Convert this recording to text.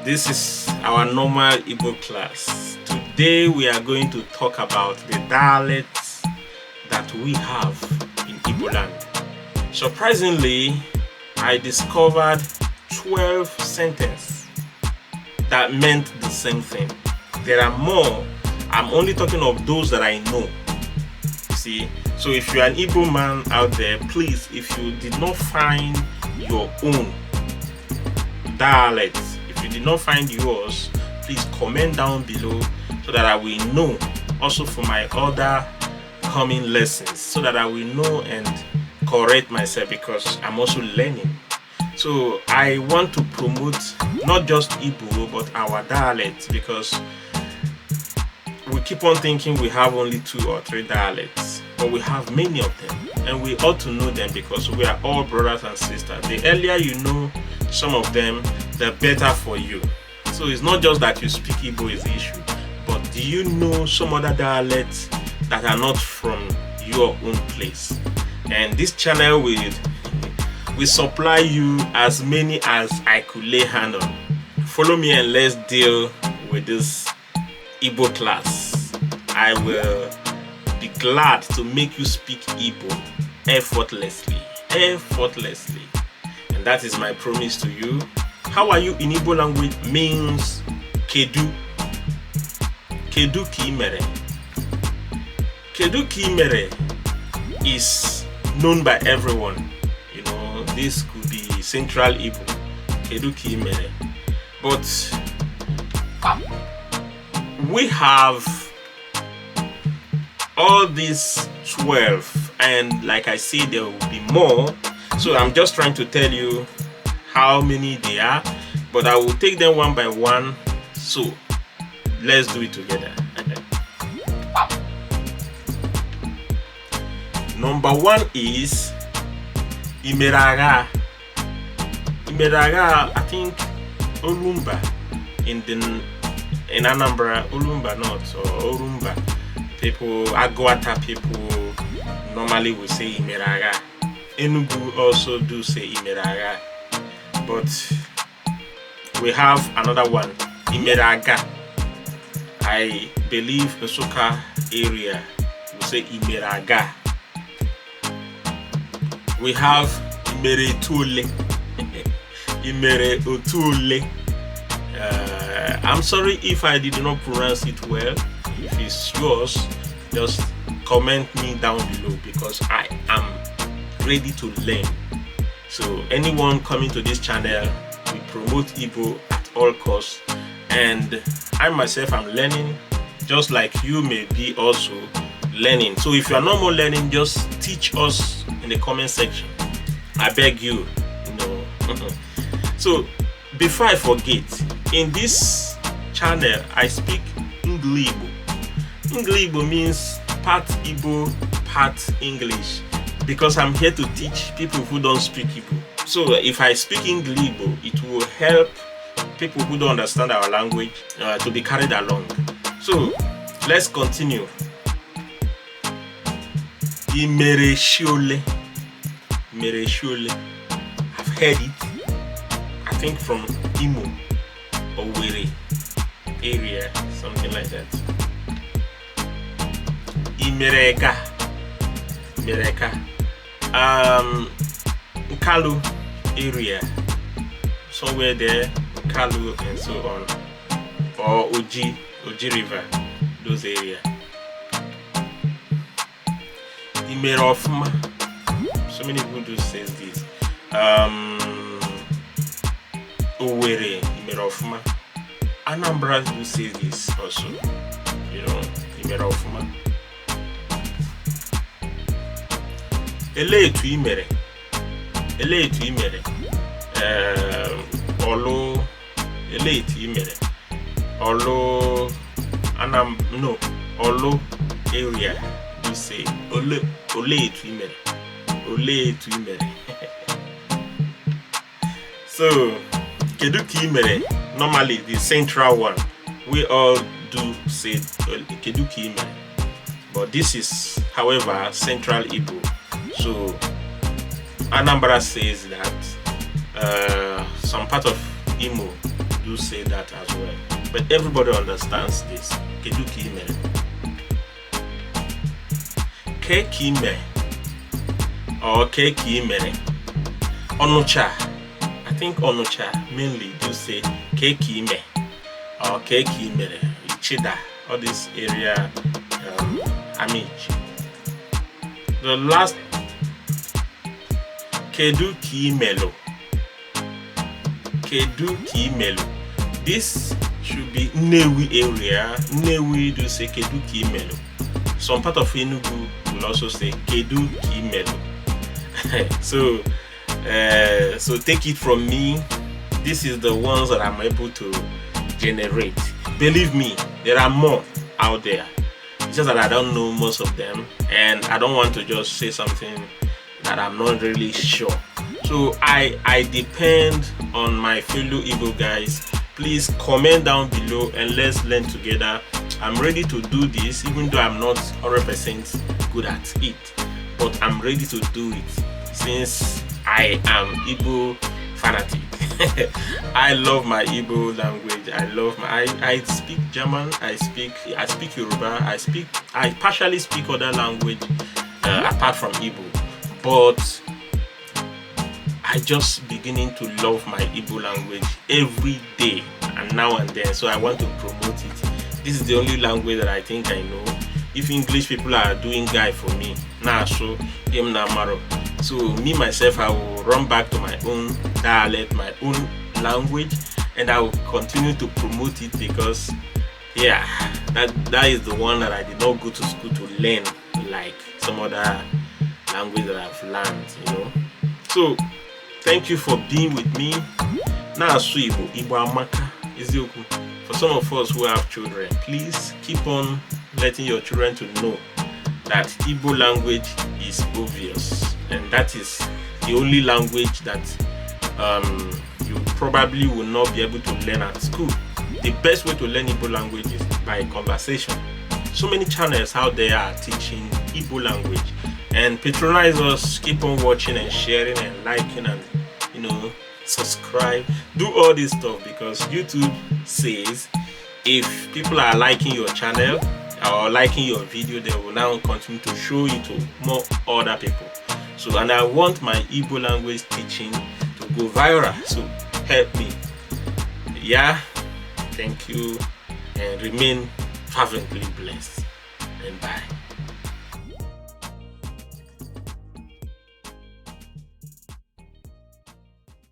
This is our normal Igbo class. Today we are going to talk about the dialects that we have in Igbo land. Surprisingly, I discovered 12 sentences that meant the same thing. There are more. I'm only talking of those that I know. See, so if you're an Igbo man out there, please, if you did not find your own dialect, if you did not find yours, please comment down below so that I will know, also for my other coming lessons, so that I will know and correct myself, because I'm also learning. So I want to promote not just Igbo but our dialects, because we keep on thinking we have only 2 or 3 dialects, but we have many of them, and we ought to know them because we are all brothers and sisters. The earlier you know some of them, the better for you. So it's not just that you speak Igbo is the issue, but do you know some other dialects that are not from your own place? And this channel will supply you as many as I could lay hand on. Follow me and let's deal with this Igbo class. I will be glad to make you speak Igbo effortlessly. And that is my promise to you. How are you in Igbo language means Kedu. Kedu ki mere. Kedu ki mere is known by everyone. You know, this could be Central Igbo. Kedu ki mere. But we have all these 12, and like I said, there will be more. So I'm just trying to tell you how many they are, but I will take them one by one. So let's do it together. Number 1 is Imeraga. Imeraga, I think Olumba in Anambra, Olumba North or Orumba people, Agwata people normally will say Imeraga. Enugu also do say Imeraga, but we have another one, Imeraga. I believe Nsukka area will say Imeraga. We have Imere Tule. Imere Otule. I'm sorry if I did not pronounce it well. If it's yours, just comment me down below, because I am ready to learn. So anyone coming to this channel, we promote Igbo at all costs, and I myself am learning, just like you may be also learning. So if you are no more learning, just teach us in the comment section. I beg you, So before I forget, in this channel I speak Igbo. Igbo means part Igbo, part English, because I'm here to teach people who don't speak Igbo. So if I speak Igbo, it will help people who don't understand our language to be carried along. So let's continue. Imereshole. Mereshole. I've heard it. I think from Imo or Owerri area, something like that. Imereka. Kalu area, somewhere there, Kalu and so on, or Oji River, those areas. Imerofma, so many people do say this. Owerri, Imerofma. Anambra do say this also, Imerofma. Eletu imere. Olo eletu imere. Olo Olo area do say oletu imere. So Kedu ki imere, normally the central one, we all do say Kedu ki imere, but this is, however, Central Igbo. So Anambra says that some part of Imo do say that as well. But everybody understands this. Kedu kime. Ke kime or ke kime. Onucha. I think Onucha mainly do say ke kime or ke kime. Ichida. All this area. Amici. The last Kedu Kimelo. Kedu Kimelo. This should be Nnewi area. Nnewi do say Kedu Kimelo. Some part of Enugu will also say Kedu Kimelo. So take it from me. This is the ones that I'm able to generate. Believe me, there are more out there. It's just that I don't know most of them, and I don't want to just say something that I'm not really sure. So I depend on my fellow Igbo guys. Please comment down below and let's learn together. I'm ready to do this, even though I'm not 100% good at it, but I'm ready to do it since I am Igbo fanatic. I love my Igbo language. I speak German, I speak Yoruba, I partially speak other language apart from Igbo, but I just beginning to love my Igbo language every day and now and then, so I want to promote it. This is the only language that I think I know. If English people are doing guy for me, nah, so him na maro. So me myself, I will run back to my own dialect, my own language, and I will continue to promote it because, yeah, that is the one that I did not go to school to learn, like some other language that I've learned, you know. So thank you for being with me. Now, Igbo amaka ezioku. For some of us who have children, please keep on letting your children to know that Igbo language is obvious, and that is the only language that you probably will not be able to learn at school. The best way to learn Igbo language is by conversation. So many channels out there are teaching Igbo language, and patronize us. Keep on watching and sharing and liking and, you know, subscribe. Do all this stuff because YouTube says if people are liking your channel or liking your video, they will now continue to show it to more other people. So, and I want my Igbo language teaching to go viral, so help me. Yeah, thank you, and remain fervently blessed, and bye.